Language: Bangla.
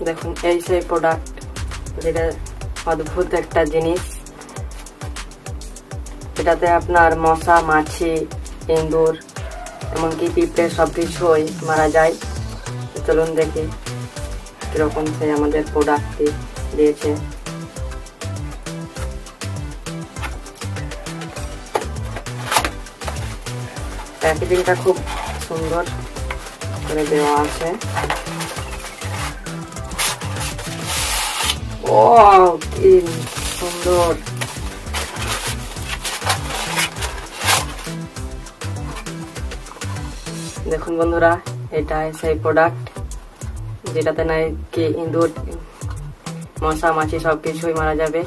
দেখুন এই সেই প্রোডাক্ট, যেটা অদ্ভুত একটা জিনিস। এটাতে আপনার মশা, মাছি, ইঁদুর, এমনকি পিঁপড়ে সবকিছুই মারা যায়। চলুন দেখি কিরকম সে আমাদের প্রোডাক্টটি দিয়েছে। প্যাকেজিংটা খুব সুন্দর করে দেওয়া আছে। ও কি সুন্দর! দেখুন বন্ধুরা, এটাই সেই প্রোডাক্ট যেটাতে নাকি ইঁদুর, মশা, মাছি সবকিছুই মারা যাবে।